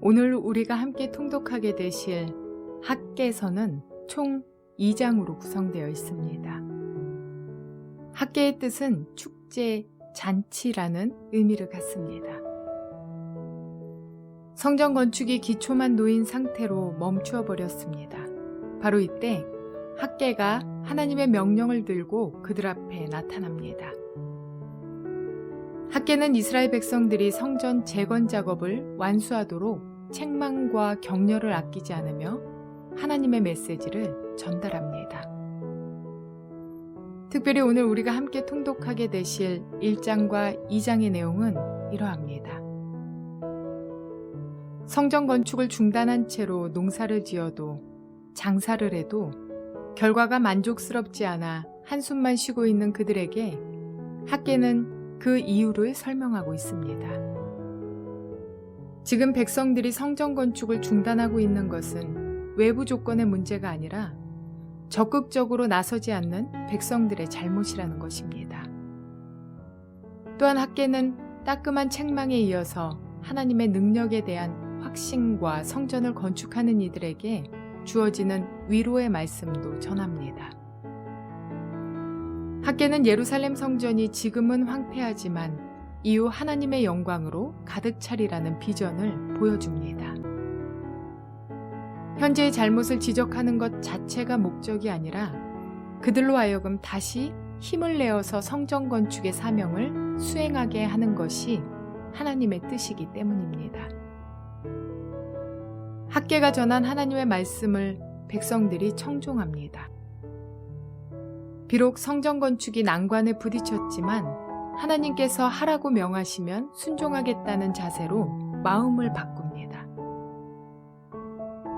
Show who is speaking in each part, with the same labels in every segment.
Speaker 1: 오늘 우리가 함께 통독하게 되실 학개서는 총 2장으로 구성되어 있습니다. 학개의 뜻은 축제, 잔치라는 의미를 갖습니다. 성전 건축이 기초만 놓인 상태로 멈추어 버렸습니다. 바로 이때 학개가 하나님의 명령을 들고 그들 앞에 나타납니다. 학개는 이스라엘 백성들이 성전 재건 작업을 완수하도록 책망과 격려를 아끼지 않으며 하나님의 메시지를 전달합니다. 특별히 오늘 우리가 함께 통독하게 되실 1장과 2장의 내용은 이러합니다. 성전 건축을 중단한 채로 농사를 지어도 장사를 해도 결과가 만족스럽지 않아 한숨만 쉬고 있는 그들에게 학개는 그 이유를 설명하고 있습니다. 지금 백성들이 성전 건축을 중단하고 있는 것은 외부 조건의 문제가 아니라 적극적으로 나서지 않는 백성들의 잘못이라는 것입니다. 또한 학개는 따끔한 책망에 이어서 하나님의 능력에 대한 확신과 성전을 건축하는 이들에게 주어지는 위로의 말씀도 전합니다. 학개는 예루살렘 성전이 지금은 황폐하지만 이후 하나님의 영광으로 가득 차리라는 비전을 보여줍니다. 현재의 잘못을 지적하는 것 자체가 목적이 아니라 그들로 하여금 다시 힘을 내어서 성전 건축의 사명을 수행하게 하는 것이 하나님의 뜻이기 때문입니다. 학개가 전한 하나님의 말씀을 백성들이 청종합니다. 비록 성전 건축이 난관에 부딪혔지만 하나님께서 하라고 명하시면 순종하겠다는 자세로 마음을 바꿉니다.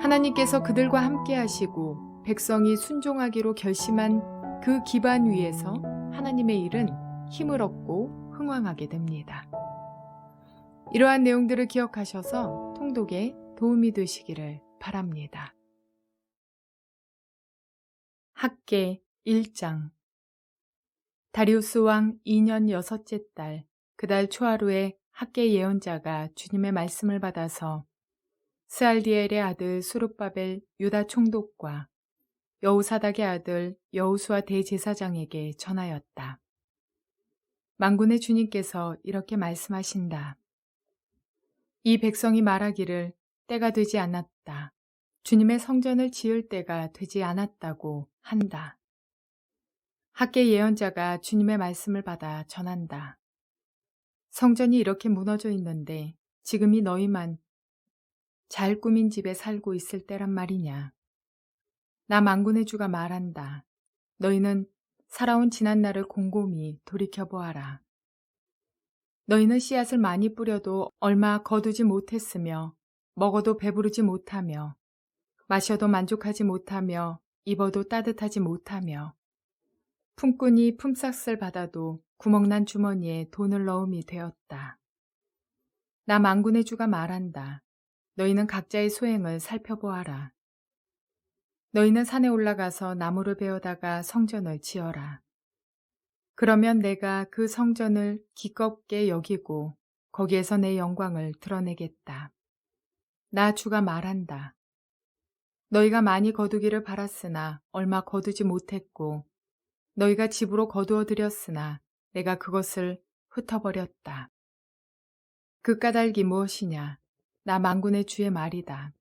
Speaker 1: 하나님께서 그들과 함께 하시고 백성이 순종하기로 결심한 그 기반 위에서 하나님의 일은 힘을 얻고 흥왕하게 됩니다. 이러한 내용들을 기억하셔서 통독에 도움이 되시기를 바랍니다. 학개 1장. 다리우스 왕 2년 6째 달, 그달 초하루에 학개 예언자가 주님의 말씀을 받아서 스알디엘의 아들 수룹바벨 유다 총독과 여호사닥의 아들 여호수아 대제사장에게 전하였다. 만군의 주님께서 이렇게 말씀하신다. 이 백성이 말하기를 때가 되지 않았다. 주님의 성전을 지을 때가 되지 않았다고 한다. 학개 예언자가 주님의 말씀을 받아 전한다. 성전이 이렇게 무너져 있는데 지금이 너희만 잘 꾸민 집에 살고 있을 때란 말이냐. 나 만군의 주가 말한다. 너희는 살아온 지난날을 곰곰이 돌이켜보아라. 너희는 씨앗을 많이 뿌려도 얼마 거두지 못했으며 먹어도 배부르지 못하며 마셔도 만족하지 못하며 입어도 따뜻하지 못하며 품꾼이 품삯을 받아도 구멍난 주머니에 돈을 넣음이 되었다. 나 만군의 주가 말한다. 너희는 각자의 소행을 살펴보아라. 너희는 산에 올라가서 나무를 베어다가 성전을 지어라. 그러면 내가 그 성전을 기껍게 여기고 거기에서 내 영광을 드러내겠다. 나 주가 말한다. 너희가 많이 거두기를 바랐으나 얼마 거두지 못했고 너희가 집으로 거두어 들였으나 내가 그것을 흩어버렸다. 그 까닭이 무엇이냐? 나 만군의 주의 말이다.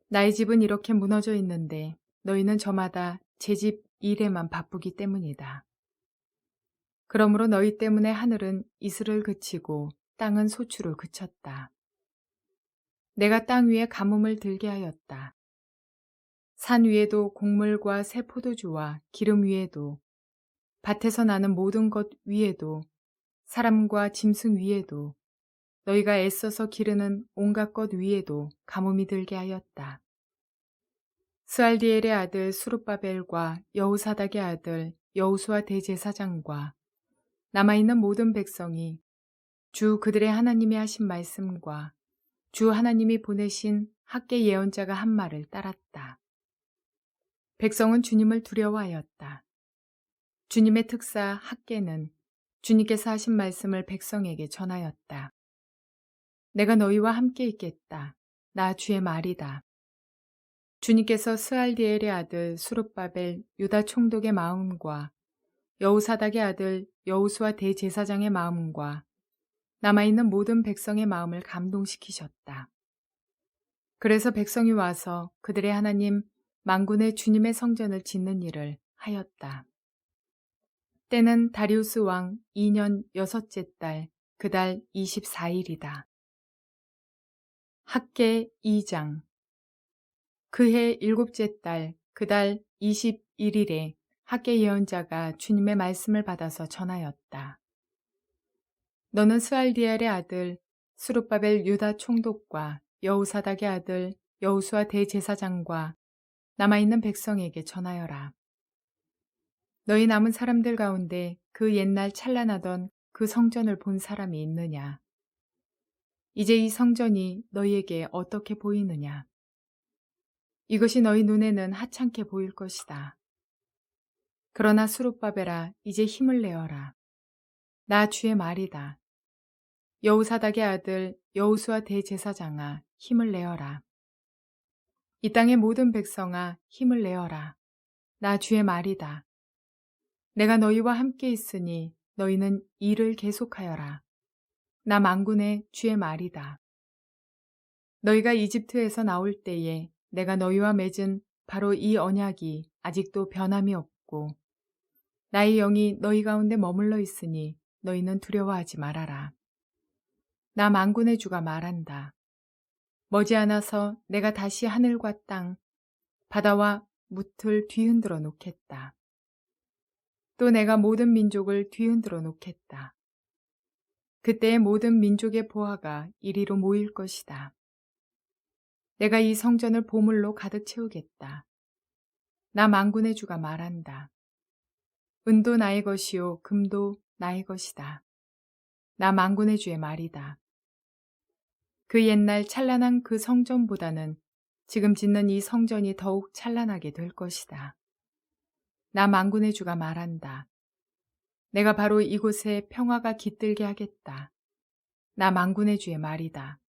Speaker 1: 나의 집은 이렇게 무너져 있는데 너희는 저마다 제 집 일에만 바쁘기 때문이다. 그러므로 너희 때문에 하늘은 이슬을 그치고 땅은 소출을 그쳤다. 내가 땅 위에 가뭄을 들게 하였다. 산 위에도 곡물과 새 포도주와 기름 위에도 밭에서 나는 모든 것 위에도 사람과 짐승 위에도 너희가 애써서 기르는 온갖 것 위에도 가뭄이 들게 하였다. 스알디엘의 아들 수룹바벨과 여호사닥의 아들 여호수아 대제사장과 남아있는 모든 백성이 주 그들의 하나님이 하신 말씀과 주 하나님이 보내신 학개 예언자가 한 말을 따랐다. 백성은 주님을 두려워하였다. 주님의 특사 학개는 주님께서 하신 말씀을 백성에게 전하였다. 내가 너희와 함께 있겠다. 나 주의 말이다. 주님께서 스알디엘의 아들 수룹바벨 유다 총독의 마음과 여호사닥의 아들 여호수아 대제사장의 마음과 남아있는 모든 백성의 마음을 감동시키셨다. 그래서 백성이 와서 그들의 하나님 만군의 주님의 성전을 짓는 일을 하였다. 때는 다리우스 왕 2년 여섯째 달 그달 24일이다. 학개 2장. 그해 일곱째 달 그달 21일에 학개 예언자가 주님의 말씀을 받아서 전하였다. 너는 스알디엘의 아들 수룹바벨 유다 총독과 여호사닥의 아들 여호수아 대제사장과 남아있는 백성에게 전하여라. 너희 남은 사람들 가운데 그 옛날 찬란하던 그 성전을 본 사람이 있느냐? 이제 이 성전이 너희에게 어떻게 보이느냐? 이것이 너희 눈에는 하찮게 보일 것이다. 그러나 수룹바벨아, 이제 힘을 내어라. 나 주의 말이다. 여호사닥의 아들 여호수아 대제사장아, 힘을 내어라. 이 땅의 모든 백성아, 힘을 내어라. 나 주의 말이다. 내가 너희와 함께 있으니 너희는 일을 계속하여라. 나 만군의 주의 말이다. 너희가 이집트에서 나올 때에 내가 너희와 맺은 바로 이 언약이 아직도 변함이 없고 나의 영이 너희 가운데 머물러 있으니 너희는 두려워하지 말아라. 나 만군의 주가 말한다. 머지않아서 내가 다시 하늘과 땅, 바다와 뭇을 뒤흔들어 놓겠다. 또 내가 모든 민족을 뒤흔들어 놓겠다. 그때의 모든 민족의 보화가 이리로 모일 것이다. 내가 이 성전을 보물로 가득 채우겠다. 나 만군의 주가 말한다. 은도 나의 것이요 금도 나의 것이다. 나 만군의 주의 말이다. 그 옛날 찬란한 그 성전보다는 지금 짓는 이 성전이 더욱 찬란하게 될 것이다. 나 만군의 주가 말한다. 내가 바로 이곳에 평화가 깃들게 하겠다. 나 만군의 주의 말이다.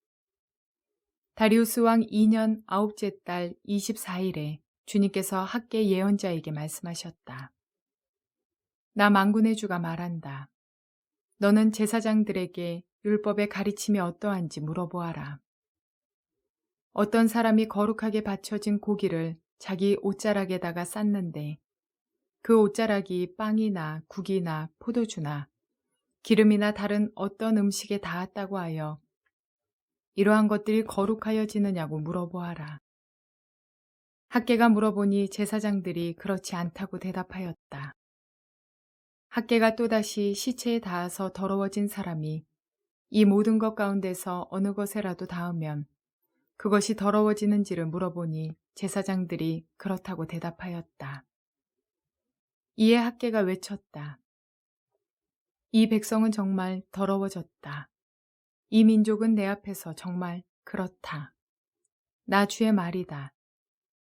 Speaker 1: 다리우스 왕 2년 9째 달 24일에 주님께서 학개 예언자에게 말씀하셨다. 나 만군의 주가 말한다. 너는 제사장들에게 율법의 가르침이 어떠한지 물어보아라. 어떤 사람이 거룩하게 바쳐진 고기를 자기 옷자락에다가 쌌는데 그 옷자락이 빵이나 국이나 포도주나 기름이나 다른 어떤 음식에 닿았다고 하여 이러한 것들이 거룩하여지느냐고 물어보아라. 학개가 물어보니 제사장들이 그렇지 않다고 대답하였다. 학개가 또다시 시체에 닿아서 더러워진 사람이 이 모든 것 가운데서 어느 것에라도 닿으면 그것이 더러워지는지를 물어보니 제사장들이 그렇다고 대답하였다. 이에 학개가 외쳤다. 이 백성은 정말 더러워졌다. 이 민족은 내 앞에서 정말 그렇다. 나 주의 말이다.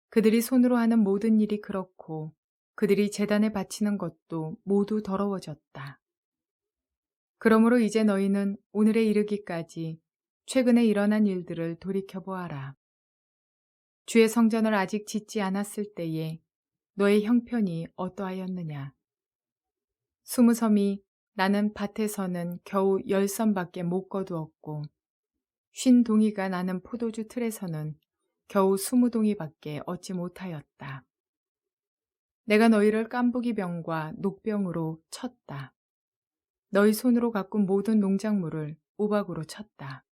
Speaker 1: 그들이 손으로 하는 모든 일이 그렇고 그들이 제단에 바치는 것도 모두 더러워졌다. 그러므로 이제 너희는 오늘에 이르기까지 최근에 일어난 일들을 돌이켜보아라. 주의 성전을 아직 짓지 않았을 때에 너의 형편이 어떠하였느냐. 20섬이 나는 밭에서는 겨우 10섬밖에 못 거두었고 50동이가 나는 포도주 틀에서는 겨우 20동이밖에 얻지 못하였다. 내가 너희를 깐부기 병과 녹병으로 쳤다. 너희 손으로 가꾼 모든 농작물을 우박으로 쳤다.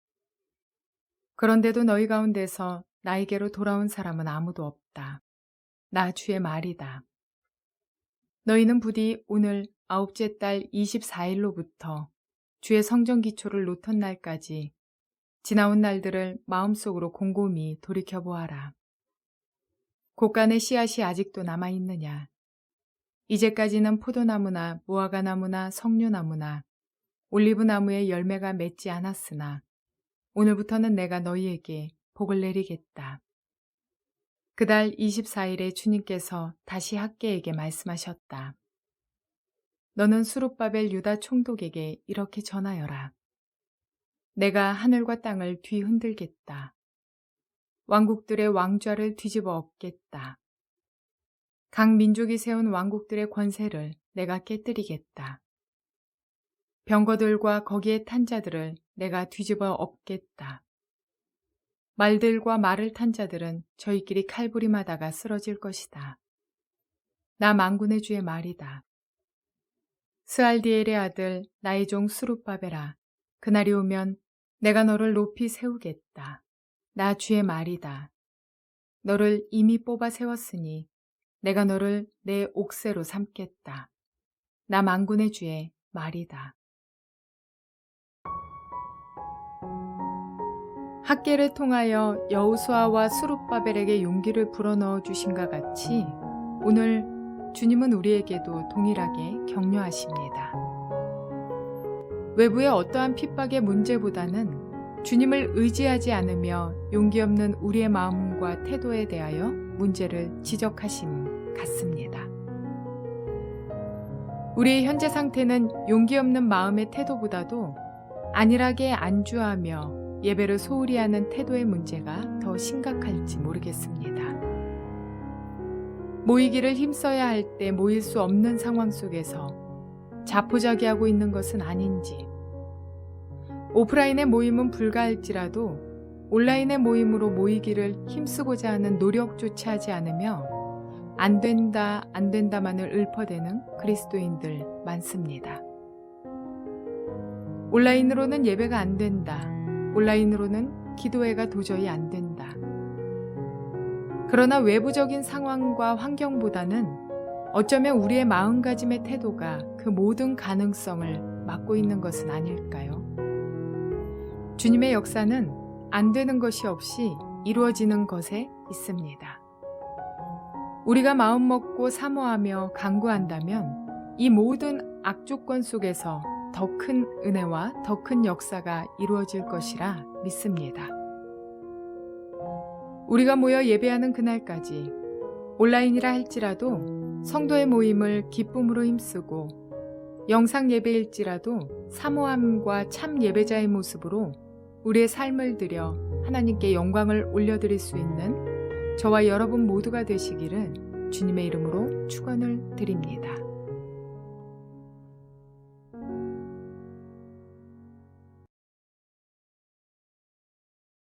Speaker 1: 그런데도 너희 가운데서 나에게로 돌아온 사람은 아무도 없다. 나 주의 말이다. 너희는 부디 오늘 9째 달 24일로부터 주의 성전 기초를 놓던 날까지 지나온 날들을 마음속으로 곰곰이 돌이켜보아라. 곡간의 씨앗이 아직도 남아있느냐? 이제까지는 포도나무나 무화과나무나 석류나무나 올리브나무의 열매가 맺지 않았으나 오늘부터는 내가 너희에게 복을 내리겠다. 그달 24일에 주님께서 다시 학개에게 말씀하셨다. 너는 수룹바벨 유다 총독에게 이렇게 전하여라. 내가 하늘과 땅을 뒤흔들겠다. 왕국들의 왕좌를 뒤집어 엎겠다. 각 민족이 세운 왕국들의 권세를 내가 깨뜨리겠다. 병거들과 거기에 탄 자들을 내가 뒤집어 엎겠다. 말들과 말을 탄 자들은 저희끼리 칼부림하다가 쓰러질 것이다. 나 만군의 주의 말이다. 스알디엘의 아들 나의 종 스룹바벨아, 그날이 오면 내가 너를 높이 세우겠다. 나 주의 말이다. 너를 이미 뽑아 세웠으니 내가 너를 내 옥새로 삼겠다. 나 만군의 주의 말이다. 학계를 통하여 여호수아와 스룹바벨에게 용기를 불어넣어 주신과 같이 오늘 주님은 우리에게도 동일하게 격려하십니다. 외부의 어떠한 핍박의 문제보다는 주님을 의지하지 않으며 용기 없는 우리의 마음과 태도에 대하여 문제를 지적하심 같습니다. 우리의 현재 상태는 용기 없는 마음의 태도보다도 안일하게 안주하며 예배를 소홀히 하는 태도의 문제가 더 심각할지 모르겠습니다. 모이기를 힘써야 할 때 모일 수 없는 상황 속에서 자포자기하고 있는 것은 아닌지, 오프라인의 모임은 불가할지라도 온라인의 모임으로 모이기를 힘쓰고자 하는 노력조차 하지 않으며 안 된다만을 읊어대는 그리스도인들 많습니다. 온라인으로는 예배가 안 된다. 온라인으로는 기도회가 도저히 안 된다. 그러나 외부적인 상황과 환경보다는 어쩌면 우리의 마음가짐의 태도가 그 모든 가능성을 막고 있는 것은 아닐까요? 주님의 역사는 안 되는 것이 없이 이루어지는 것에 있습니다. 우리가 마음 먹고 사모하며 간구한다면 이 모든 악조건 속에서 더 큰 은혜와 더 큰 역사가 이루어질 것이라 믿습니다. 우리가 모여 예배하는 그날까지 온라인이라 할지라도 성도의 모임을 기쁨으로 힘쓰고 영상 예배일지라도 사모함과 참 예배자의 모습으로 우리의 삶을 드려 하나님께 영광을 올려드릴 수 있는 저와 여러분 모두가 되시기를 주님의 이름으로 축원을 드립니다.